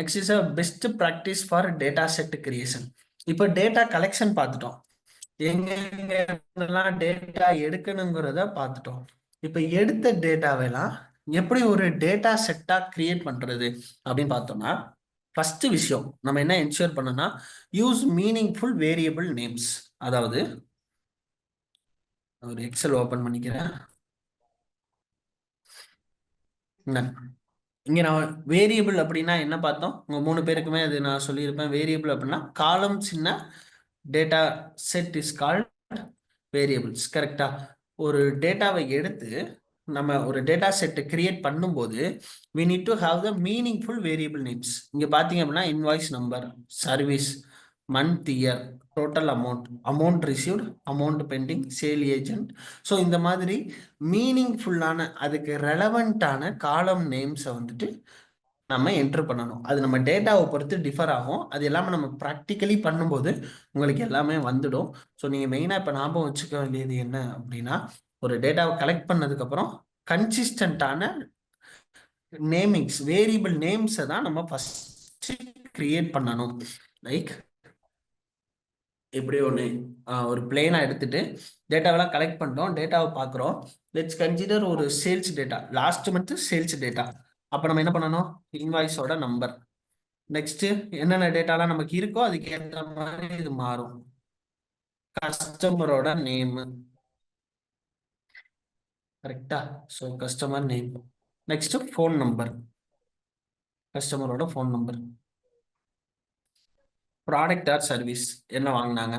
Next is a best practice for data set creation. இப்போ data collection பார்த்துட்டோம், எங்கெல்லாம் data எடுக்கணுங்கிறத பார்த்துட்டோம். இப்போ எடுத்த டேட்டாவெல்லாம் எப்படி ஒரு டேட்டா செட்டா கிரியேட் பண்றது அப்படின்னு பார்த்தோம்னா, ஃபர்ஸ்ட் விஷயம் நம்ம என்ன என்ஷூர் பண்ணணும்னா, யூஸ் மீனிங்ஃபுல் வேரியபிள் நேம்ஸ். அதாவது ஒரு எக்ஸல் ஓபன் பண்ணிக்கிறேன். இங்க நான் வேரியபிள் அப்படின்னா என்ன பார்த்தோம், உங்க 3 பேருக்குமே அது நான் சொல்லியிருப்பேன். வேரியபிள் அப்படின்னா columns in data set is called variables. கரெக்டா? ஒரு டேட்டாவை எடுத்து நம்ம ஒரு டேட்டா செட் கிரியேட் பண்ணும்போது we need to have the meaningful variable names. இங்க பாத்தீங்க அப்படின்னா invoice number, service, month, year, total amount, amount received, amount pending, sale agent. So இந்த மாதிரி மீனிங்ஃபுல்லான அதுக்கு ரெலவெண்ட்டான காலம் நேம்ஸை வந்துட்டு நம்ம என்ட்ரு பண்ணணும். அது நம்ம டேட்டாவை பொறுத்து டிஃபர் ஆகும். அது எல்லாமே நம்ம ப்ராக்டிக்கலி பண்ணும்போது உங்களுக்கு எல்லாமே வந்துடும். ஸோ நீங்கள் மெயினாக இப்போ ஞாபகம் வச்சுக்க வேண்டியது என்ன அப்படின்னா, ஒரு டேட்டாவை கலெக்ட் பண்ணதுக்கப்புறம் கன்சிஸ்டண்டான நேமிங்ஸ், வேரியபிள் நேம்ஸை தான் நம்ம ஃபர்ஸ்ட் கிரியேட் பண்ணணும். லைக் இப்படி ஒன்று ஒரு பிளேனாக எடுத்துட்டு டேட்டாவெல்லாம் கலெக்ட் பண்ணிட்டோம், டேட்டாவை பார்க்குறோம். லெட்ஸ் கன்சிடர் ஒரு sales data, last month sales data. அப்போ நம்ம என்ன பண்ணணும், இன்வாய்ஸோட நம்பர். நெக்ஸ்ட் என்னென்ன டேட்டாலாம் நமக்கு இருக்கோ அதுக்கு ஏற்ற மாதிரி இது மாறும். கஸ்டமரோட நேம், கரெக்டா? So customer name. Next phone number, கஸ்டமரோட phone number. Product or service, என்ன வாங்கினாங்க.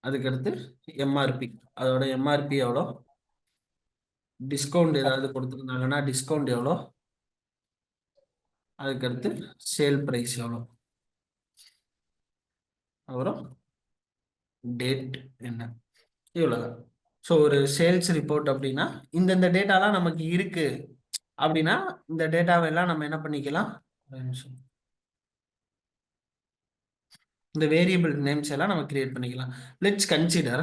அதுக்கடுத்து எம்ஆர்பி, அதோட எம்ஆர்பி எவ்வளோ, டிஸ்கவுண்ட் ஏதாவது கொடுத்துருந்தாங்கன்னா டிஸ்கவுண்ட் எவ்வளோ, அதுக்கடுத்து சேல் ப்ரைஸ் எவ்வளோ, அப்புறம் டேட் என்ன, இவ்வளோதான். ஸோ ஒரு சேல்ஸ் ரிப்போர்ட் அப்படின்னா இந்தந்த டேட்டாலாம் நமக்கு இருக்கு அப்படின்னா இந்த டேட்டாவெல்லாம் நம்ம என்ன பண்ணிக்கலாம், இந்த வேரியபிள் நேம்ஸ் எல்லாம் நம்ம கிரியேட் பண்ணிக்கலாம். லெட்ஸ் கன்சிடர்,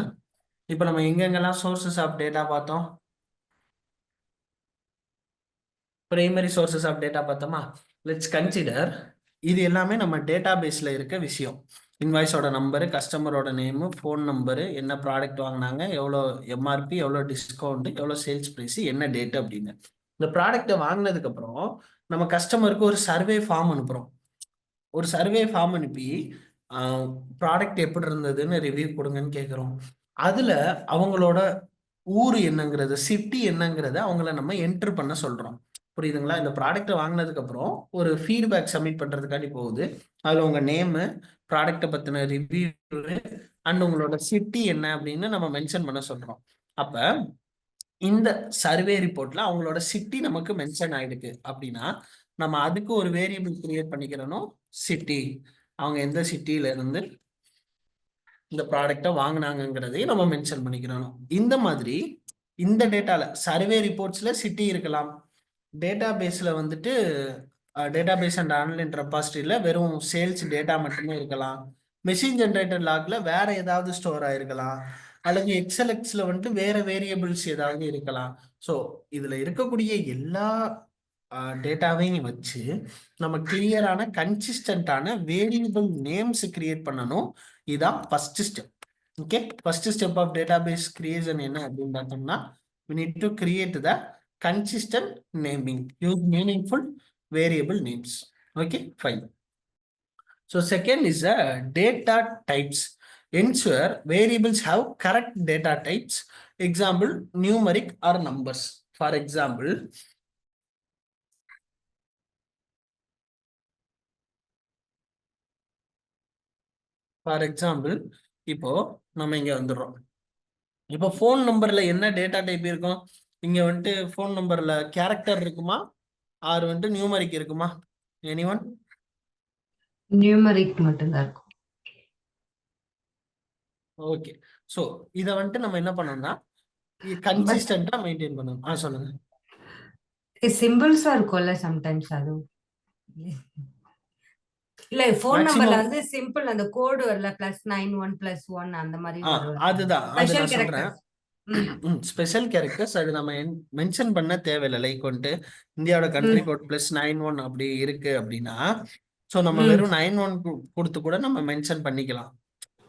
இப்போ நம்ம எங்கெங்கெல்லாம் சோர்சஸ் ஆஃப் டேட்டா பார்த்தோம், பிரைமரி சோர்சஸ் ஆஃப் டேட்டா பார்த்தோமா. லெட்ஸ் கன்சிடர் இது எல்லாமே நம்ம டேட்டா பேஸில் இருக்க விஷயம். இன்வாய்ஸோட நம்பரு, கஸ்டமரோட நேமு, ஃபோன் நம்பரு, என்ன ப்ராடக்ட் வாங்கினாங்க, எவ்வளோ எம்ஆர்பி, எவ்வளோ டிஸ்கவுண்ட், எவ்வளோ சேல்ஸ் ப்ரைஸ், என்ன டேட் அப்படின்னு. இந்த ப்ராடக்டை வாங்கினதுக்கப்புறம் நம்ம கஸ்டமருக்கு ஒரு சர்வே ஃபார்ம் அனுப்புகிறோம். ஒரு சர்வே ஃபார்ம் அனுப்பி ப்ராடக்ட் எப்படி இருந்ததுன்னு ரிவ்யூ கொடுங்கன்னு கேட்குறோம். அதில் அவங்களோட ஊர் என்னங்கிறது, சிட்டி என்னங்கிறத அவங்கள நம்ம என்ட்ரு பண்ண சொல்கிறோம். புரியுதுங்களா? இந்த ப்ராடக்ட்டை வாங்கினதுக்கு அப்புறம் ஒரு ஃபீட்பேக் சப்மிட் பண்றதுக்காண்டி போகுது. அதுல உங்க நேமு, ப்ராடக்ட்டை பத்தின ரிவ்யூ அண்ட் உங்களோட சிட்டி என்ன அப்படின்னு நம்ம மென்ஷன் பண்ண சொல்றோம். அப்ப இந்த சர்வே ரிப்போர்ட்ல அவங்களோட சிட்டி நமக்கு மென்ஷன் ஆயிடுக்கு அப்படின்னா நம்ம அதுக்கு ஒரு வேரியபிள் கிரியேட் பண்ணிக்கிறணும், சிட்டி. அவங்க எந்த சிட்டியில இருந்து இந்த ப்ராடக்டை வாங்கினாங்கிறதையும் நம்ம மென்ஷன் பண்ணிக்கிறணும். இந்த மாதிரி இந்த டேட்டால சர்வே ரிப்போர்ட்ஸ்ல சிட்டி இருக்கலாம், டேட்டா பேஸ்ல வந்துட்டு டேட்டா பேஸ் அண்ட் ஆன்லைன் ரெபாசிட்டரியில வெறும் சேல்ஸ் டேட்டா மட்டுமே இருக்கலாம், மெஷின் ஜென்ரேட்டட் லாக்ல வேற ஏதாவது ஸ்டோர் ஆயிருக்கலாம், அல்லது எக்ஸ்எல்எக்ஸ்ல வந்துட்டு வேற வேரியபிள்ஸ் ஏதாவது இருக்கலாம். ஸோ இதுல இருக்கக்கூடிய எல்லா டேட்டாவையும் வச்சு நம்ம கிளியரான கன்சிஸ்டன்டான வேரியபிள் நேம்ஸ் கிரியேட் பண்ணணும். இதுதான் first step. Okay, first step of database creation என்ன அப்படின்னு பார்த்தோம்னா, we need to create the consistent naming, use meaningful variable names. Okay, fine. So second is data types. Ensure variables have correct data types. Example, numeric or numbers. For example, இப்போ நம்ம இங்க வந்துடுறோம். இப்போ phone நம்பர்ல என்ன data type இருக்கும், இங்க வந்துட்டு ஃபோன் நம்பர்ல கேரக்டர் இருக்குமா ஆர் வந்துட்டு நியூமரிக் இருக்குமா? எனிவன்? நியூமரிக் மட்டும்தான் இருக்கும். ஓகே, ஸோ இதை வந்துட்டு நம்ம என்ன பண்ணோம்னா கன்சிஸ்டன்டா மெயின்டைன் பண்ணணும். சொல்லுங்க. சிம்பிள்ஸா இருக்கும்ல சம்டைம்ஸ், அது இல்ல ஃபோன் நம்பர்ல வந்து சிம்பிள் அந்த கோடு வரல +91+1 அந்த மாதிரி அதுதான் அது நான் சொல்றேன். ஸ்பெஷல் கேரக்டர்ஸ் அது நம்ம மென்ஷன் பண்ண தேவையில்லை. லைக் வந்துட்டு இந்தியாவோட கண்ட்ரி ம், கோட் +91 அப்படி இருக்கு அப்படின்னா, ஸோ நம்ம ம். வெறும் 91 கொடுத்து கூட நம்ம மென்ஷன் பண்ணிக்கலாம்.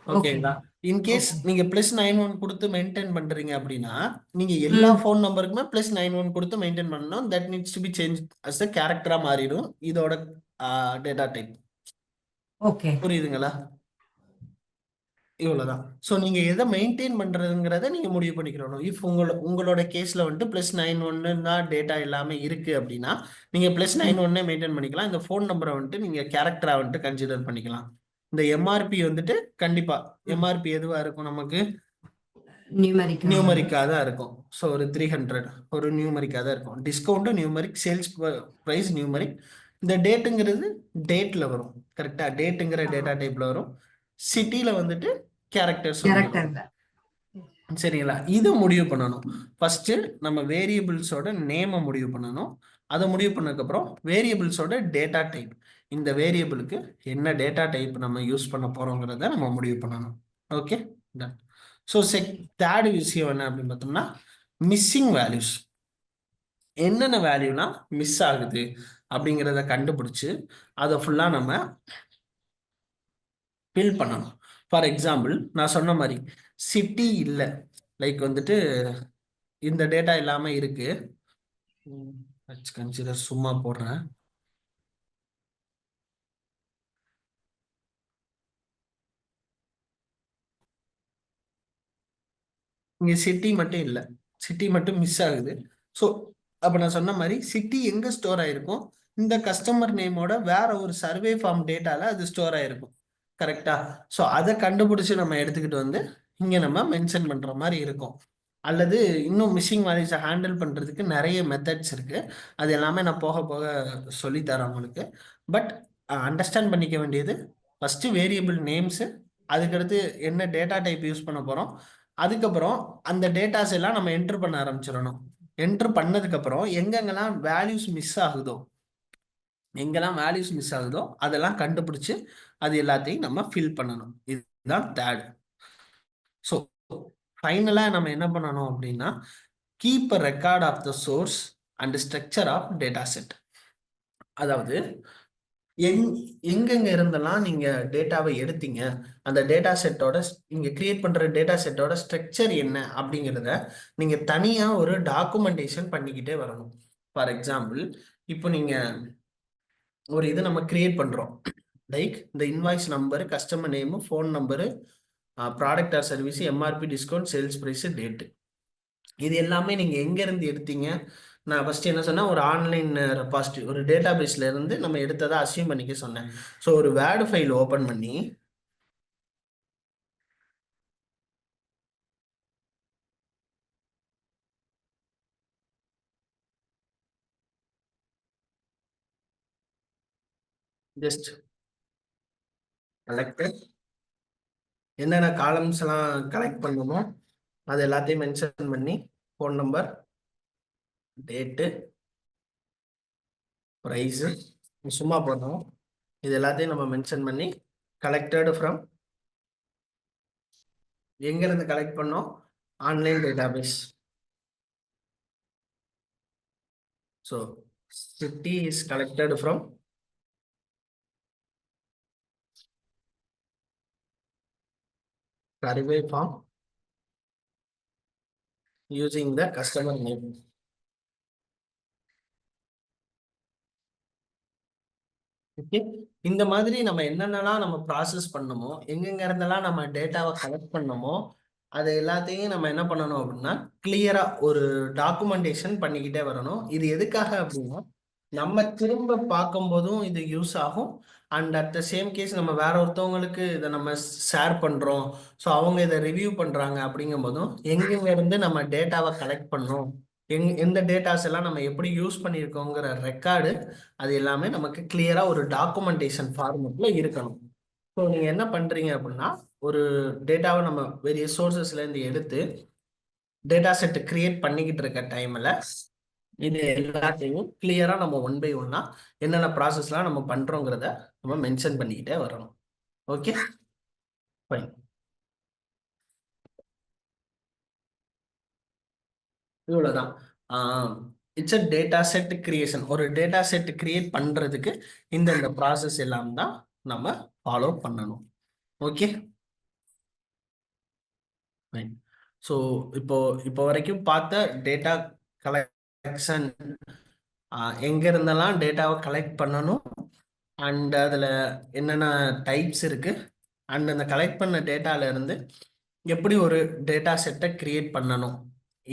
ஓகே, ஓகேங்களா? In case okay. நீங்க +91 கொடுத்து மெயின்டைன் பண்றீங்க அப்படின்னா, நீங்க எல்லா ம். ஃபோன் நம்பருக்குமே +91 கொடுத்து மெயின்டைன் பண்ணணும். That needs to be change as a கேரக்டரா மாறிடும் இதோட டேட்டா டைப். ஓகே. புரியுதுங்களா? இவ்வளவுதான். ஸோ நீங்க எதை மெயின்டைன் பண்றதுங்கிறத நீங்க முடிவு பண்ணிக்கிறணும். இஃப் உங்களோட கேஸ்ல வந்துட்டு +91 தான் டேட்டா எல்லாமே இருக்கு அப்படின்னா, நீங்க ம், +91 மெயின்டைன் பண்ணிக்கலாம். இந்த ஃபோன் நம்பரை வந்துட்டு நீங்க கேரக்டரா வந்துட்டு கன்சிடர் பண்ணிக்கலாம். இந்த எம்ஆர்பி வந்துட்டு கண்டிப்பா ம். எம்ஆர்பி எதுவா இருக்கும் நமக்கு? Numeric number. நியூமரிக்கா தான் இருக்கும். ஸோ ஒரு 300 ஒரு நியூமரிக்கா தான் இருக்கும். Discount numeric, sales price numeric. இந்த டேட்டுங்கிறது டேட்ல வரும். கரெக்டா? டேட்டுங்கிற டேட்டா டைப்ல வரும். சிட்டில வந்துட்டு கேரக்டர்ஸ் வந்துடும். கேரக்டர் தான். சரிங்களா? இதை முடிவு பண்ணணும். ஃபர்ஸ்ட் நம்ம வேரியபிள்ஸோட நேமை முடிவு பண்ணணும். அதை முடிவு பண்ணதுக்கப்புறம் வேரியபிள்ஸோட டேட்டா டைப். இந்த வேரியபிளுக்கு என்ன டேட்டா டைப் நம்ம யூஸ் பண்ண போறோங்கிறத நம்ம முடிவு பண்ணணும். Okay, done. ஸோ தேர்ட் விஷயம் என்ன அப்படின்னு பார்த்தோம்னா, மிஸ்ஸிங் வேல்யூஸ். என்னென்ன வேல்யூனா மிஸ் ஆகுது அப்படிங்கிறத கண்டுபிடிச்சு அதை ஃபுல்லா நம்ம ஃபில் பண்ணணும். ஃபார் எக்ஸாம்பிள் நான் சொன்ன மாதிரி சிட்டி இல்லை, லைக் வந்துட்டு இந்த டேட்டா இல்லாம இருக்கு. கன்சிடர் சும்மா போடுறேன். இங்க சிட்டி மட்டும் இல்லை, சிட்டி மட்டும் மிஸ் ஆகுது. ஸோ அப்ப நான் சொன்ன மாதிரி சிட்டி எங்க ஸ்டோர் ஆயிருக்கும்? இந்த கஸ்டமர் நேமோட வேற ஒரு சர்வே ஃபார்ம் டேட்டால அது ஸ்டோர் ஆயிருக்கும். கரெக்டா? ஸோ அதை கண்டுபிடிச்சு நம்ம எடுத்துக்கிட்டு வந்து இங்க நம்ம மென்ஷன் பண்ற மாதிரி இருக்கும். அல்லது இன்னும் மிஸ்ஸிங் வேல்யூஸை ஹேண்டில் பண்றதுக்கு நிறைய மெத்தட்ஸ் இருக்கு. அது எல்லாமே நான் போக போக சொல்லித்தரேன் உங்களுக்கு. பட் அண்டர்ஸ்டாண்ட் பண்ணிக்க வேண்டியது ஃபர்ஸ்ட் வேரியபிள் நேம்ஸ், அதுக்கடுத்து என்ன டேட்டா டைப் யூஸ் பண்ண போறோம், அதுக்கப்புறம் அந்த டேட்டாஸ் எல்லாம் நம்ம என்டர் பண்ண ஆரம்பிச்சிடணும். என்டர் பண்ணதுக்கு அப்புறம் எங்கெங்கெல்லாம் வேல்யூஸ் மிஸ் ஆகுதோ, எங்கெல்லாம் வேல்யூஸ் மிஸ் ஆகுதோ அதெல்லாம் கண்டுபிடிச்சு அது எல்லாத்தையும் நம்ம ஃபில் பண்ணணும். இதுதான் தேர்ட். ஸோ ஃபைனலா நம்ம என்ன பண்ணணும் அப்படின்னா, keep a record of the source and structure of data set. அதாவது எங்கெங்க இருந்தெல்லாம் நீங்க டேட்டாவை எடுத்தீங்க, அந்த டேட்டா செட்டோட நீங்க கிரியேட் பண்ற டேட்டா செட்டோட ஸ்ட்ரக்சர் என்ன அப்படிங்கிறத நீங்க தனியா ஒரு டாக்குமெண்டேஷன் பண்ணிக்கிட்டே வரணும். ஃபார் எக்ஸாம்பிள், இப்போ நீங்க ஒரு இது நம்ம கிரியேட் பண்றோம். லைக் இந்த invoice number, customer name, phone number, product or service, MRP, discount, sales price, date. இது எல்லாமே நீங்க எங்க இருந்து எடுத்தீங்க? நான் ஃபர்ஸ்ட் என்ன சொன்னா, ஒரு ஆன்லைன் ரெபாசிட்டரி, ஒரு டேட்டா பேஸ்ல இருந்து நம்ம எடுத்ததை அசியூம் பண்ணிக்க சொன்னேன். ஸோ ஒரு வேர்டு ஃபைல் ஓபன் பண்ணி ஜஸ்ட் கலெக்ட், என்னென்ன காலம்ஸ் எல்லாம் கலெக்ட் பண்ணுமோ அது எல்லாத்தையும் மென்ஷன் பண்ணி, ஃபோன் நம்பர், டேட்டு, ப்ரைஸ் சும்மா போடணும். இது எல்லாத்தையும் நம்ம மென்ஷன் பண்ணி கலெக்டட் ஃப்ரம், எங்க இருந்து கலெக்ட் பண்ணோம்? Online database. So city is collected from survey form using the customer name. Okay, இந்த மாதிரி நம்ம என்னென்னலாம் நம்ம ப்ராசஸ் பண்ணணுமோ, எங்கெங்க இருந்தெல்லாம் நம்ம டேட்டாவை கலெக்ட் பண்ணணுமோ அது எல்லாத்தையும் நம்ம என்ன பண்ணணும் அப்படின்னா கிளியரா ஒரு டாக்குமெண்டேஷன் பண்ணிக்கிட்டே வரணும். இது எதுக்காக அப்படின்னா, நம்ம திரும்ப பார்க்கும் போதும் இது யூஸ் ஆகும். And at the same case நம்ம வேற ஒருத்தவங்களுக்கு இதை நம்ம ஷேர் பண்றோம், ஸோ அவங்க இதை ரிவ்யூ பண்றாங்க அப்படிங்கும் போதும் எங்கெங்க இருந்து நம்ம டேட்டாவை கலெக்ட் பண்ணோம், எந்த டேட்டாஸ் எல்லாம் நம்ம எப்படி யூஸ் பண்ணியிருக்கோங்கிற ரெக்கார்டு அது எல்லாமே நமக்கு கிளியரா ஒரு டாக்குமெண்டேஷன் ஃபார்மெட்ல இருக்கணும். ஸோ நீங்க என்ன பண்றீங்க அப்படின்னா, ஒரு டேட்டாவை நம்ம வேரிய சோர்சஸ்ல இருந்து எடுத்து டேட்டா செட் கிரியேட் பண்ணிக்கிட்டு இருக்க டைம்ல இது எல்லாத்தையும் கிளியரா நம்ம ஒன் பை ஒன்னா என்னென்ன ப்ராசஸ்லாம் நம்ம பண்றோங்கிறத நம்ம மென்ஷன் பண்ணிக்கிட்டே வரணும். Okay, fine. இவ்வளவுதான். It's a data set creation. ஒரு டேட்டா செட் கிரியேட் பண்றதுக்கு இந்த ப்ராசஸ் எல்லாம் தான் நம்ம ஃபாலோ பண்ணணும். ஓகே. ஸோ இப்போ இப்போ வரைக்கும் பார்த்த டேட்டா கலெக்ஷன், எங்க இருந்தெல்லாம் டேட்டாவை கலெக்ட் பண்ணணும், அண்ட் அதுல என்னென்ன டைப்ஸ் இருக்கு, அண்ட் அந்த கலெக்ட் பண்ண டேட்டால இருந்து எப்படி ஒரு டேட்டா செட்டை கிரியேட் பண்ணணும்,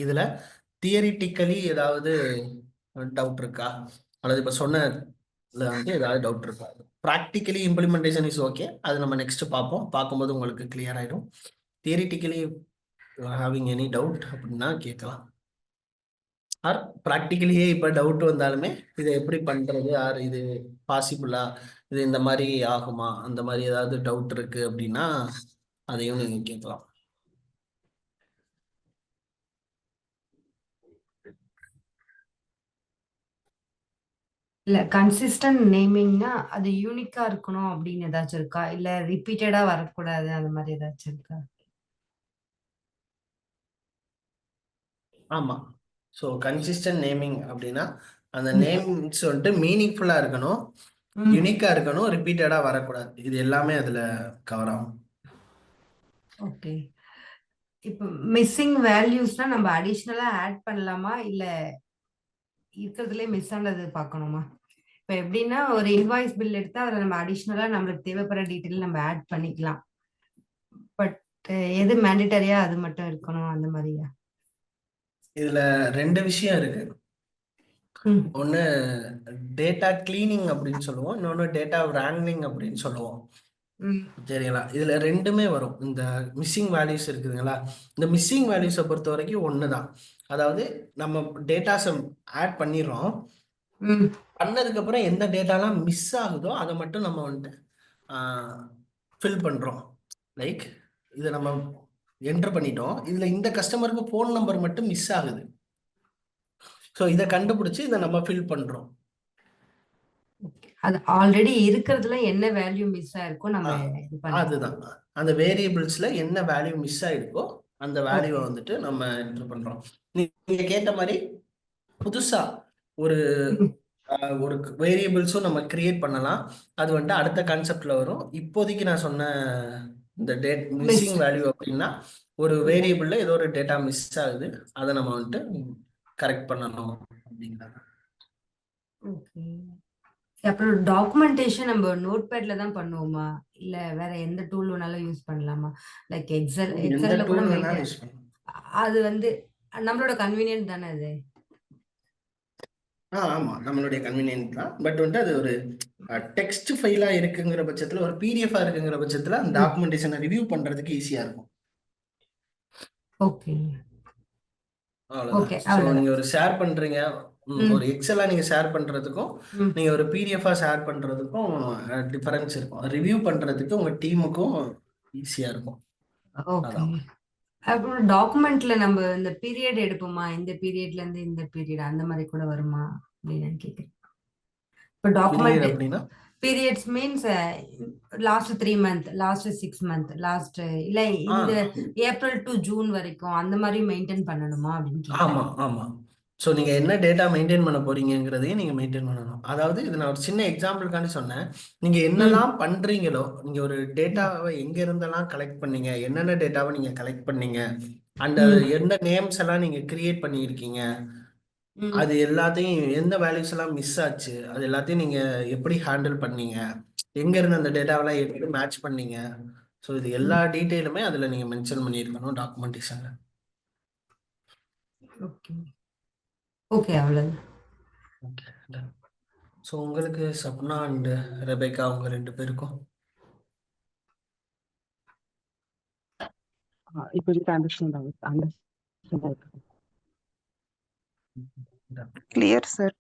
இதுல தியரிட்டிக்கலி ஏதாவது டவுட் இருக்கா, அல்லது இப்ப சொன்னதுல வந்து ஏதாவது டவுட் இருக்கா? ப்ராக்டிக்கலி இம்ப்ளிமெண்டேஷன் இஸ் ஓகே, அது நம்ம நெக்ஸ்ட் பார்ப்போம். பார்க்கும்போது உங்களுக்கு கிளியர் ஆயிடும். தியரிட்டிக்கலி ஹேவிங் எனி டவுட் அப்படின்னா கேட்கலாம். ஆர் ப்ராக்டிக்கலியே இப்போ டவுட் வந்தாலுமே இதை எப்படி பண்றது, ஆர் இது பாசிபிளா, இது இந்த மாதிரி ஆகுமா, அந்த மாதிரி ஏதாவது டவுட் இருக்கு அப்படின்னா அதையும் நீங்க கேட்கலாம். இல்ல கன்சிஸ்டன்ட் நேமிங்னா அது யூனிக்கா இருக்கணும் அப்படின்னு ஏதாச்சும் இருக்கா? இல்ல ரிப்பீட்டடா வரக்கூடாது அந்த மாதிரி ஏதாச்சும் இருக்கா? ஆமா. ஸோ கன்சிஸ்டன்ட் நேமிங் அப்படின்னா அந்த நேம்ஸ் வந்துட்டு மீனிங்ஃபுல்லா இருக்கணும், யூனிக்கா இருக்கணும், ரிப்பீட்டடா வரக்கூடாது. இது எல்லாமே அதுல கவர் ஆகும். ஓகே. இப்போ மிஸ்ஸிங் வேல்யூஸ்னா நம்ம அடிஷ்னலா ஆட் பண்ணலாமா இல்ல இருக்கிறதுலே மிஸ் ஆனது பார்க்கணுமா? இப்போ எப்படின்னா ஒரு இன்வாய்ஸ் பில் எடுத்தா அதில் நம்ம அடிஷ்னலா நம்மளுக்கு தேவைப்படுற டீட்டெயில் நம்ம ஆட் பண்ணிக்கலாம். பட் எது மேண்டிட்டரியா அது மட்டும் இருக்கணும் அந்த மாதிரியா? இதுல ரெண்டு விஷயம் இருக்கு. ஒன்று டேட்டா கிளீனிங் அப்படின்னு சொல்லுவோம், இன்னொன்று டேட்டா wrangling அப்படின்னு சொல்லுவோம். சரிங்களா? இதுல ரெண்டுமே வரும். இந்த மிஸ்ஸிங் வேல்யூஸ் இருக்குதுங்களா, இந்த மிஸ்ஸிங் வேல்யூஸை பொறுத்த வரைக்கும் ஒன்று தான். அதாவது நம்ம டேட்டாஸை ஆட் பண்ணிடுறோம், பண்ணதுக்கு அப்புறம் எந்த டேட்டாலாம் மிஸ் ஆகுதோ அதை மட்டும் நம்ம வந்துட்டு ஃபில் பண்றோம். லைக் இதை நம்ம என்டர் பண்ணிட்டோம், இதுல இந்த கஸ்டமருக்கு ஃபோன் நம்பர் மட்டும் மிஸ் ஆகுது. ஸோ இதை கண்டுபிடிச்சு இதை நம்ம ஃபில் பண்றோம். அது ஆல்ரெடி இருக்கிறதுல என்ன வேல்யூ மிஸ் ஆயிருக்கோ நம்ம இது பண்ணலாம். அதுதான் அந்த வேரியபிள்ஸ்ல என்ன வேல்யூ மிஸ் ஆயிருக்கோ அந்த வேல்யூவை வந்துட்டு நம்ம என்டர் பண்றோம். நீங்க கேட்ட மாதிரி புதுசா ஒரு ஒரு வேரியபிள்ஸும் நம்ம கிரியேட் பண்ணலாம். அது வந்துட்டு அடுத்த கான்செப்ட்ல வரும். இப்போதைக்கு நான் சொன்ன இந்த மிஸ்ஸிங் வேல்யூ அப்படின்னா ஒரு வேரியபிள்ல ஏதோ ஒரு டேட்டா மிஸ் ஆகுது, அதை நம்ம வந்துட்டு கரெக்ட் பண்ணணும் அப்படிங்கிறது. அப்புறம் டாக்குமெண்டேஷன் நம்ம நோட்பேட்ல தான் பண்ணுவோமா இல்ல வேற எந்த டூல் வேணாலும் யூஸ் பண்ணலாமா? லைக் எக்ஸல்ல கூட அது வந்து நம்மளோட கன்வீனியன்ட் தானே அது. ஆமா, நம்மளுடைய கன்வீனியன்ட் தான். பட் வந்துட்டு அது ஒரு டெக்ஸ்ட் ஃபைலா இருக்குங்கிற பட்சத்துல, ஒரு பிடிஎஃபா இருக்குங்கிற பட்சத்துல அந்த டாக்குமெண்டேஷனை ரிவ்யூ பண்றதுக்கு ஈஸியா இருக்கும். Okay okay. ஸோ நீங்க ஒரு ஷேர் பண்றீங்க, ஒரு எக்ஸலா நீங்க ஷேர் பண்றதுக்கும் நீங்க ஒரு பிடிஎஃபா ஷேர் பண்றதுக்கும் டிஃபரன்ஸ் இருக்கும். ரிவ்யூ பண்றதுக்கு உங்க டீமுக்கும் ஈஸியா இருக்கும். ஓகே. அப்புறம் டாக்குமெண்ட்ல நம்ம இந்த பீரியட் எடுப்போமா, இந்த பீரியட்ல இருந்து இந்த பீரியட் அந்த மாதிரி கூட வருமா அப்படின்னு கேக்குறேன். இப்போ டாக்குமெண்ட் அப்படின்னா periods means last 3 month, last 6 month, last இல்ல இந்த ஏப்ரல் டு ஜூன் வரைக்கும் அந்த மாதிரி மெயின்டைன் பண்ணணுமா அப்படின்னு ஆமா ஆமா. ஸோ நீங்க என்ன டேட்டா மெயின்டைன் பண்ண போறீங்கிறதையும் நீங்க மெயின்டைன் பண்ணணும். அதாவது இது நான் ஒரு சின்ன எக்ஸாம்பிளுக்காண்டி சொன்னேன். நீங்க என்னெல்லாம் பண்றீங்களோ, நீங்க ஒரு டேட்டாவை எங்க இருந்தெல்லாம் கலெக்ட் பண்ணீங்க, என்னென்ன டேட்டாவை நீங்க கலெக்ட் பண்ணீங்க, அண்ட் அது எந்த நேம்ஸ் எல்லாம் நீங்க கிரியேட் பண்ணியிருக்கீங்க, அது எல்லாத்தையும் எந்த வேல்யூஸ் எல்லாம் மிஸ் ஆச்சு, அது எல்லாத்தையும் நீங்க எப்படி ஹேண்டில் பண்ணீங்க, எங்க இருந்து அந்த டேட்டாவெல்லாம் எப்படி மேட்ச் பண்ணீங்க, ஸோ இது எல்லா டீட்டெயிலுமே அதுல நீங்க மென்ஷன் பண்ணியிருக்கணும் டாக்குமெண்டேஷன்ல. ஓகே ஓகே அவ்வளவுதான். ஓகே. ஸோ உங்களுக்கு சப்னா அண்ட் ரெபேக்கா அவங்க ரெண்டு பேருக்கும் இப்போதைக்கு clear sir.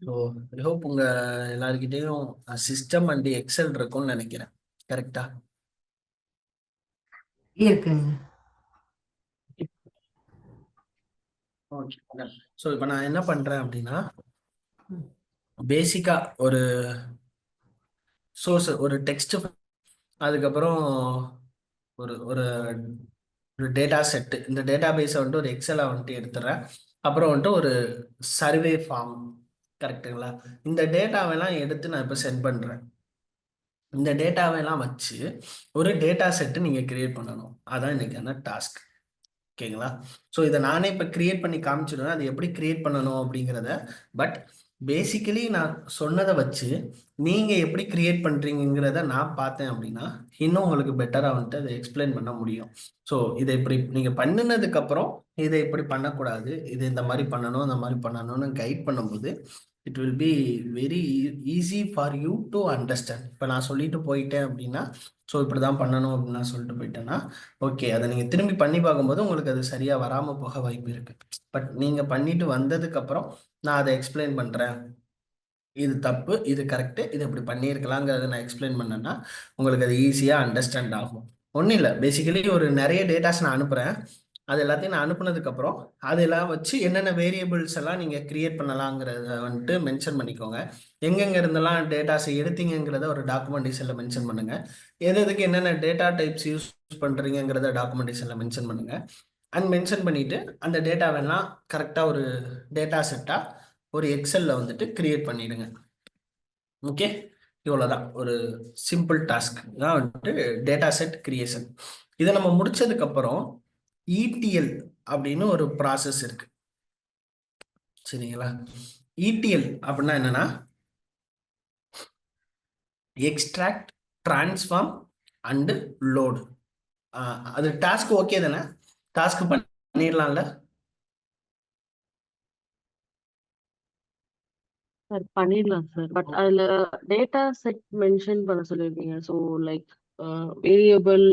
So I hope உங்க எல்லாருக்கிட்டையும் சிஸ்டம் அண்ட் எக்ஸல் இருக்கும்னு நினைக்கிறேன். கரெக்டா? இருக்குங்க. ஓகே. ஸோ இப்போ நான் என்ன பண்றேன் அப்படின்னா, பேசிக்கா ஒரு சோர்ஸ், ஒரு டெக்ஸ்ட், அதுக்கப்புறம் ஒரு ஒரு ஒரு டேட்டா செட்டு, இந்த டேட்டா பேஸை வந்துட்டு ஒரு எக்ஸலை வந்துட்டு எடுத்துறேன். அப்புறம் வந்துட்டு ஒரு சர்வே ஃபார்ம், கரெக்டுங்களா? இந்த டேட்டாவெல்லாம் எடுத்து நான் இப்போ சென்ட் பண்ணுறேன். இந்த டேட்டாவெல்லாம் வச்சு ஒரு டேட்டா செட்டு நீங்கள் கிரியேட் பண்ணணும். அதான் இன்னைக்கான டாஸ்க். ஓகேங்களா? ஸோ இதை நானே இப்போ கிரியேட் பண்ணி காமிச்சிடுவேன், அது எப்படி கிரியேட் பண்ணணும் அப்படிங்கிறத. பட் பேசிக்கலி நான் சொன்னதை வச்சு நீங்கள் எப்படி கிரியேட் பண்ணுறீங்கிறத நான் பார்த்தேன் அப்படின்னா இன்னும் உங்களுக்கு பெட்டராக வந்துட்டு அதை எக்ஸ்பிளைன் பண்ண முடியும். ஸோ இதை இப்படி நீங்கள் பண்ணினதுக்கப்புறம் இதை இப்படி பண்ணக்கூடாது, இது இந்த மாதிரி பண்ணணும், இந்த மாதிரி பண்ணணும்னு கைட் பண்ணும்போது it will be very easy for you to understand. இப்போ நான் சொல்லிட்டு போயிட்டேன் அப்படின்னா, ஸோ இப்படி தான் பண்ணணும் அப்படின்னு நான் சொல்லிட்டு போயிட்டேன்னா ஓகே, அதை நீங்கள் திரும்பி பண்ணி பார்க்கும்போது உங்களுக்கு அது சரியாக வராமல் போக வாய்ப்பு இருக்குது. பட் நீங்கள் பண்ணிட்டு வந்ததுக்கப்புறம் நான் அதை எக்ஸ்பிளைன் பண்ணுறேன், இது தப்பு, இது கரெக்டு, இது இப்படி பண்ணியிருக்கலாங்கிறத நான் எக்ஸ்பிளைன் பண்ணேன்னா உங்களுக்கு அது ஈஸியாக அண்டர்ஸ்டாண்ட் ஆகும். ஒன்றும் இல்லை, பேசிக்கலி ஒரு நிறைய டேட்டாஸ் நான் அனுப்புகிறேன். அது எல்லாத்தையும் நான் அனுப்புனதுக்கப்புறம் அதெல்லாம் வச்சு என்னென்ன வேரியபிள்ஸ் எல்லாம் நீங்கள் கிரியேட் பண்ணலாங்கிறத வந்துட்டு மென்ஷன் பண்ணிக்கோங்க. எங்கெங்க இருந்தெல்லாம் டேட்டாஸ் எடுத்தீங்கிறத ஒரு டாக்குமெண்டேஷனில் மென்ஷன் பண்ணுங்கள். எதுக்கு என்னென்ன டேட்டா டைப்ஸ் யூஸ் பண்ணுறீங்கிறத டாக்குமெண்டேஷனில் மென்ஷன் பண்ணுங்கள். அண்ட் மென்ஷன் பண்ணிவிட்டு அந்த டேட்டாவெல்லாம் கரெக்டாக ஒரு டேட்டா செட்டாக ஒரு எக்ஸலில் வந்துட்டு கிரியேட் பண்ணிவிடுங்க. ஓகே, இவ்வளோதான். ஒரு சிம்பிள் டாஸ்க் தான் வந்துட்டு டேட்டா செட் கிரியேஷன். இதை நம்ம முடிச்சதுக்கப்புறம் ETL அப்படின்னு ஒரு ப்ராசஸ் இருக்கு, சரிங்களா? ETL அப்படின்னா என்னன்னா எக்ஸ்ட்ராக்ட், டிரான்ஸ்ஃபார்ம் அண்டு லோடு. அது டாஸ்க் ஓகே தானே? டாஸ்க் பண்ணிடலாம்ல? சார் பண்ணிடலாம் சார். பட் அதுல டேட்டா செட் மென்ஷன் பண்ண சொல்லிருக்கீங்க. ஸோ லைக் வேரியபிள்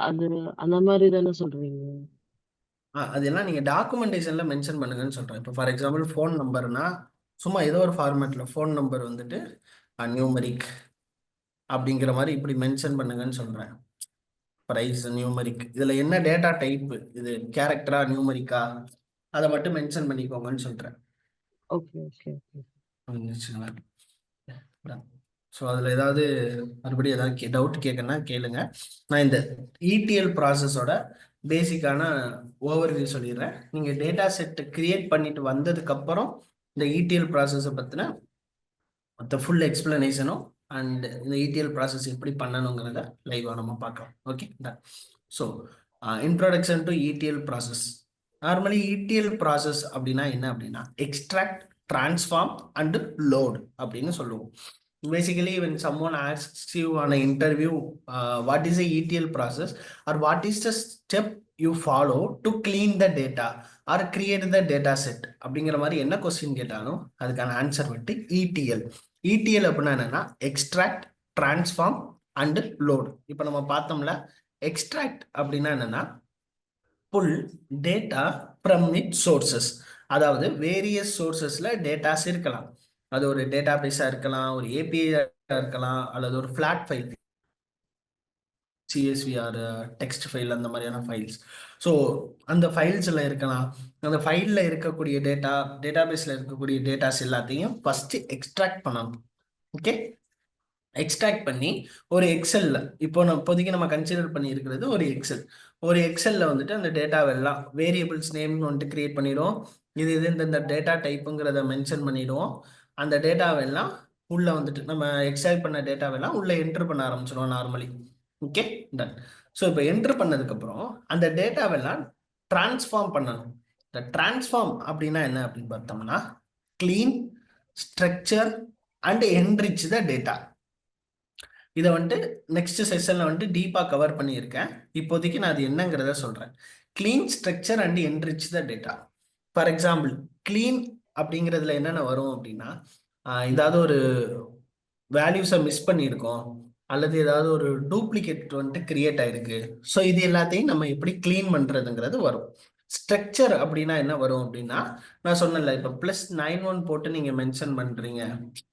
அது அந்த மாதிரி தானே சொல்றீங்க? அதெல்லாம் நீங்கள் டாக்குமெண்டேஷனில் மென்ஷன் பண்ணுங்கன்னு சொல்கிறேன். இப்போ ஃபார் எக்ஸாம்பிள் ஃபோன் நம்பர்னா சும்மா ஏதோ ஒரு ஃபார்மேட்டில் ஃபோன் நம்பர் வந்துட்டு நியூமரிக் அப்படிங்கிற மாதிரி இப்படி மென்ஷன் பண்ணுங்கன்னு சொல்கிறேன். ப்ரைஸ் நியூமரிக், இதில் என்ன டேட்டா டைப்பு, இது கேரக்டரா நியூமரிக்கா, அதை மட்டும் மென்ஷன் பண்ணிக்கோங்கன்னு சொல்கிறேன். Okay okay okay. புரிஞ்சுச்சுங்களா? ஸோ அதில் ஏதாவது மறுபடியும் ஏதாவது டவுட் கேட்கணும்னா கேளுங்க. நான் இந்த ETL ப்ராசஸோட பேசிக்கான ஓவர்வியூ சொல்லிடுறேன். நீங்கள் டேட்டா செட் கிரியேட் பண்ணிட்டு வந்ததுக்கப்புறம் இந்த ETL ப்ராசஸை பற்றின மற்ற ஃபுல் எக்ஸ்பிளனேஷனும் அண்ட் இந்த ETL ப்ராசஸ் எப்படி பண்ணணுங்கிறத லைவாக நம்ம பார்க்கலாம். Okay, so introduction to ETL process. Normally ETL process அப்படின்னா என்ன அப்படின்னா எக்ஸ்ட்ராக்ட், டிரான்ஸ்ஃபார்ம் அண்ட் லோட் அப்படின்னு சொல்லுவோம். Basically, when someone asks you on an interview, what is the ETL process or what is the step you follow to clean the data or create the data set அப்படிங்கிற மாதிரி என்ன question கேட்டாலும் அதுக்கான answer வந்துட்டு ETL. ETL அப்படின்னா என்னன்னா extract, transform and load. இப்போ நம்ம பார்த்தோம்ல, எக்ஸ்ட்ராக்ட் அப்படின்னா என்னன்னா புல் டேட்டா ஃப்ரம் இட் சோர்சஸ். அதாவது வேரியஸ் சோர்சஸ்ல டேட்டாஸ் இருக்கலாம். அது ஒரு டேட்டா பேஸாக இருக்கலாம், ஒரு API இருக்கலாம், அல்லது ஒரு flat file, CSV R text file, அந்த மாதிரியான ஃபைல்ஸ். ஸோ அந்த ஃபைல்ஸில் இருக்கலாம். அந்த ஃபைலில் இருக்கக்கூடிய டேட்டா பேஸில் இருக்கக்கூடிய டேட்டாஸ் எல்லாத்தையும் ஃபஸ்ட்டு எக்ஸ்ட்ராக்ட் பண்ணணும். ஓகே, எக்ஸ்ட்ராக்ட் பண்ணி ஒரு எக்ஸலில் இப்போ இப்போதைக்கு நம்ம கன்சிடர் பண்ணி இருக்கிறது ஒரு எக்ஸலில் வந்துட்டு அந்த டேட்டாவெல்லாம் வேரியபிள்ஸ் நேம்னு வந்துட்டு கிரியேட் பண்ணிடுவோம். இது இந்த டேட்டா டைப்புங்கிறத மென்ஷன் பண்ணிடுவோம். அந்த டேட்டாவெல்லாம் உள்ள வந்துட்டு நம்ம எக்ஸ்ட்ராக்ட் பண்ண டேட்டாவெல்லாம் உள்ள என்டர் பண்ண ஆரம்பிச்சிடுவோம் நார்மலி. Okay, done. ஸோ இப்போ என்டர் பண்ணதுக்கப்புறம் அந்த டேட்டாவெல்லாம் டிரான்ஸ்ஃபார்ம் பண்ணணும். இந்த டிரான்ஸ்ஃபார்ம் அப்படின்னா என்ன அப்படின்னு பார்த்தோம்னா clean, structure and enrich the data. இதை வந்துட்டு நெக்ஸ்ட் செஷன்ல வந்துட்டு டீப்பாக கவர் பண்ணியிருக்கேன். இப்போதைக்கு நான் அது என்னங்கிறத சொல்கிறேன். Clean, structure and enrich the data. For example, clean அப்படிங்கிறதுல என்னென்ன வரும் அப்படின்னா ஏதாவது ஒரு வேல்யூஸை மிஸ் பண்ணியிருக்கோம் அல்லது ஏதாவது ஒரு டூப்ளிகேட் வந்துட்டு கிரியேட் ஆயிருக்கு. ஸோ இது எல்லாத்தையும் நம்ம எப்படி கிளீன் பண்ணுறதுங்கிறது வரும். ஸ்ட்ரக்சர் அப்படின்னா என்ன வரும் அப்படின்னா நான் சொன்னேன்ல, இப்போ +91 போட்டு நீங்கள் மென்ஷன் பண்ணுறீங்க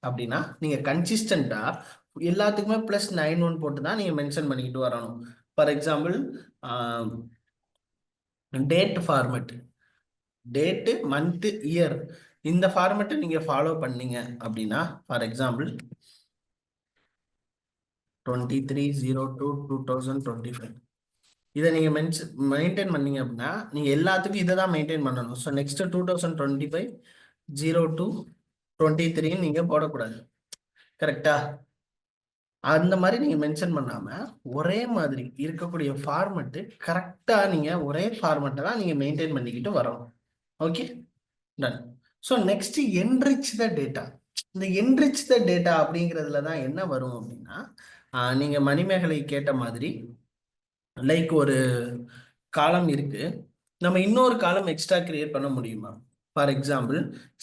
அப்படின்னா நீங்கள் கன்சிஸ்டண்ட்டாக எல்லாத்துக்குமே +91 போட்டு தான் நீங்கள் மென்ஷன் பண்ணிக்கிட்டு வரணும். For example, date format, date, month, year, இந்த ஃபார்மெட்டை நீங்கள் ஃபாலோ பண்ணீங்க அப்படின்னா ஃபார் எக்ஸாம்பிள் 23/02/2025 இதை நீங்க மெயின்டைன் பண்ணீங்க அப்படின்னா நீங்க எல்லாத்துக்கும் இதை தான் மெயின்டைன் பண்ணணும். ஸோ நெக்ஸ்ட் 2025 02/23 நீங்க போடக்கூடாது. கரெக்டா? அந்த மாதிரி நீங்க மென்ஷன் பண்ணாம ஒரே மாதிரி இருக்கக்கூடிய ஃபார்மெட்டு கரெக்டா நீங்க ஒரே ஃபார்மெட்டை தான் நீங்க மெயின்டைன் பண்ணிக்கிட்டு வரணும். Okay, done. So next enrich the data. இந்த என்ரிச் த டேட்டா அப்படிங்கிறதுல தான் என்ன வரும் அப்படின்னா நீங்க மணிமேகலை கேட்ட மாதிரி லைக் ஒரு காலம் இருக்கு, நம்ம இன்னொரு காலம் எக்ஸ்ட்ரா கிரியேட் பண்ண முடியுமா? ஃபார் எக்ஸாம்பிள்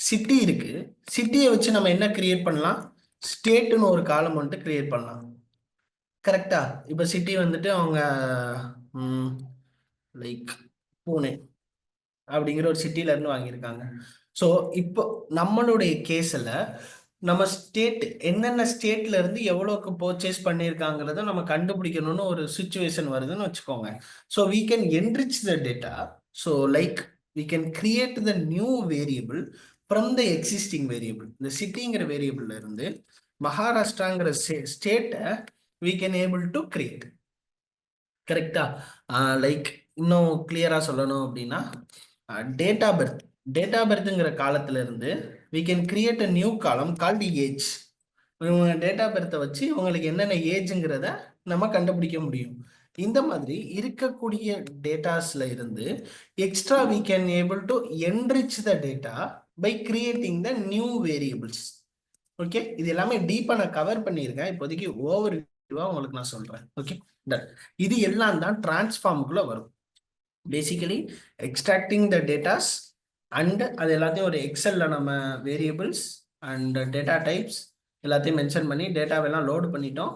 சிட்டி இருக்கு, சிட்டியை வச்சு நம்ம என்ன கிரியேட் பண்ணலாம்? ஸ்டேட்னு ஒரு காலம் வந்துட்டு கிரியேட் பண்ணலாம். கரெக்டா? இப்போ சிட்டி வந்துட்டு அவங்க லைக் பூனே அப்படிங்கிற ஒரு சிட்டில இருந்து வாங்கியிருக்காங்க. ஸோ இப்போ நம்மளுடைய கேஸில் நம்ம ஸ்டேட் என்னென்ன ஸ்டேட்ல இருந்து எவ்வளோக்கு பர்ச்சேஸ் பண்ணியிருக்காங்கிறத நம்ம கண்டுபிடிக்கணும்னு ஒரு சுச்சுவேஷன் வருதுன்னு வச்சுக்கோங்க. So we can enrich the data. So like we can create the new variable from the existing variable. இந்த சிட்டிங்கிற வேரியபிள்ல இருந்து மகாராஷ்டிராங்கிற ஸ்டேட்டை we can able to create. கரெக்டா? லைக் இன்னும் கிளியரா சொல்லணும் அப்படின்னா டேட் ஆஃப் பர்த்ங்கிற காலத்துல இருந்து we can create a new column called age. இவங்க டேட் ஆஃப் பர்த்தை வச்சு உங்களுக்கு என்னென்ன ஏஜ்ங்கிறத நம்ம கண்டுபிடிக்க முடியும். இந்த மாதிரி இருக்கக்கூடிய டேட்டாஸ்ல இருந்து extra we can able to enrich the data by creating the new variables. Okay, இது எல்லாமே டீப்பா நான் கவர் பண்ணியிருக்கேன். இப்போதைக்கு ஓவர் வியூவா உங்களுக்கு நான் சொல்றேன். Okay, done. இது எல்லாம் தான் டிரான்ஸ்ஃபார்முக்குள்ள வரும். Basically extracting the datas and அது எல்லாத்தையும் ஒரு எக்ஸல்ல நம்ம வேரியபிள்ஸ் அண்ட் டேட்டா டைப்ஸ் எல்லாத்தையும் மென்ஷன் பண்ணி டேட்டாவெல்லாம் லோடு பண்ணிட்டோம்.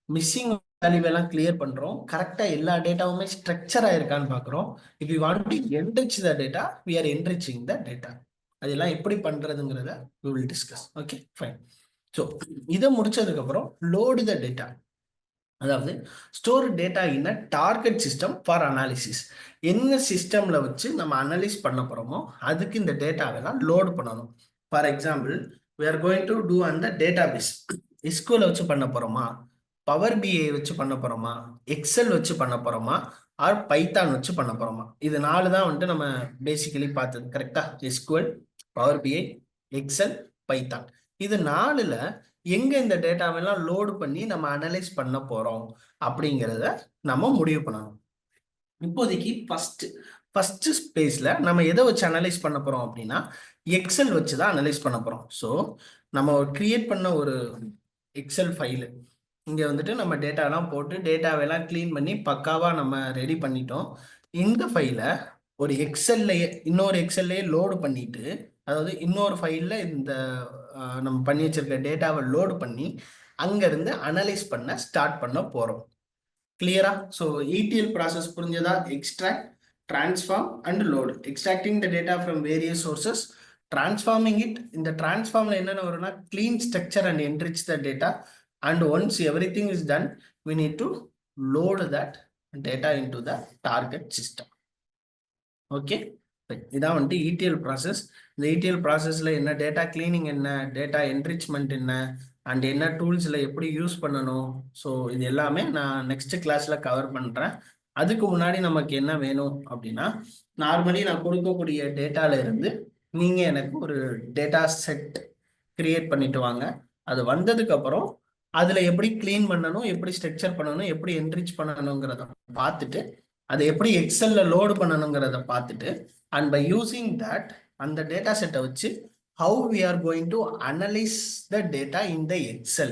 மிஸ்ஸிங் வேல்யூவெல்லாம் கிளியர் பண்றோம். கரெக்டா எல்லா டேட்டாவுமே ஸ்ட்ரக்சர் ஆயிருக்கான்னு பார்க்குறோம். If you want to enrich the data we are enriching the data. அதெல்லாம் எப்படி பண்றதுங்கிறத we will discuss. Okay, fine. So இதை முடிச்சதுக்கு அப்புறம் லோடு த டேட்டா, அதாவது store data in a target system for analysis. என்ன சிஸ்டம்ல வச்சு நம்ம அனலைஸ் பண்ண போறோமோ அதுக்கு இந்த டேட்டாவெல்லாம் லோடு பண்ணணும். For example we are going to do on the database. SQL வச்சு பண்ண போறோமா, பவர் பிஐ வச்சு பண்ண போறோமா, எக்ஸல் வச்சு பண்ண போறோமா, ஆர் பைத்தான் வச்சு பண்ண போறோமா? இது 4 தான் வந்துட்டு நம்ம பேசிக்கலி பார்த்தது. கரெக்டா? SQL, பவர் பிஐ, எக்ஸல், பைத்தான். இது 4ல எங்க இந்த டேட்டாவெல்லாம் லோடு பண்ணி நம்ம அனலைஸ் பண்ண போறோம் அப்படிங்கிறத நம்ம முடிவு பண்ணணும். இப்போதைக்கு ஃபர்ஸ்ட் ஸ்பேஸ்ல நம்ம எதை வச்சு அனலைஸ் பண்ண போறோம் அப்படின்னா எக்ஸல் வச்சு தான் அனலைஸ் பண்ண போறோம். ஸோ நம்ம கிரியேட் பண்ண ஒரு எக்ஸல் ஃபைலு இங்க வந்துட்டு நம்ம டேட்டாலாம் போட்டு டேட்டாவெல்லாம் கிளீன் பண்ணி பக்காவா நம்ம ரெடி பண்ணிட்டோம். இந்த ஃபைலை ஒரு எக்ஸல்லையே இன்னொரு எக்ஸல்லையே லோடு பண்ணிட்டு, அதாவது இன்னொரு ஃபைல்ல இந்த நம்ம பண்ணி வச்சிருக்க டேட்டாவை லோடு பண்ணி அங்கிருந்து அனலைஸ் பண்ண ஸ்டார்ட் பண்ண போறோம். கிளியரா? ஸோ ETL ப்ராசஸ் புரிஞ்சதா? Extract, transform and load. Extracting the data from various sources, transforming it. இந்த டிரான்ஸ்ஃபார்ம்ல என்னென்ன வரும்னா clean structure and enrich the data. And once everything is done we need to load that data into the target system. Okay, இதான் வந்துட்டு ETL process. இந்த ETL ப்ராசஸ்ல என்ன data cleaning, என்ன data enrichment, என்ன அண்ட் என்ன டூல்ஸ்ல எப்படி யூஸ் பண்ணணும். ஸோ இது எல்லாமே நான் நெக்ஸ்ட் கிளாஸ்ல கவர் பண்றேன். அதுக்கு முன்னாடி நமக்கு என்ன வேணும் அப்படின்னா, நார்மலி நான் கொடுக்கக்கூடிய டேட்டால இருந்து நீங்க எனக்கு ஒரு டேட்டா செட் கிரியேட் பண்ணிட்டு வாங்க. அது வந்ததுக்கு அப்புறம் அதுல எப்படி கிளீன் பண்ணணும், எப்படி ஸ்ட்ரக்சர் பண்ணணும், எப்படி என்ரிச் பண்ணணுங்கிறத பார்த்துட்டு அதை எப்படி எக்ஸல்ல லோடு பண்ணணுங்கிறத பார்த்துட்டு அண்ட் பை யூசிங் தட் அந்த டேட்டா செட்டை வச்சு how we are going to analyze the data in the Excel.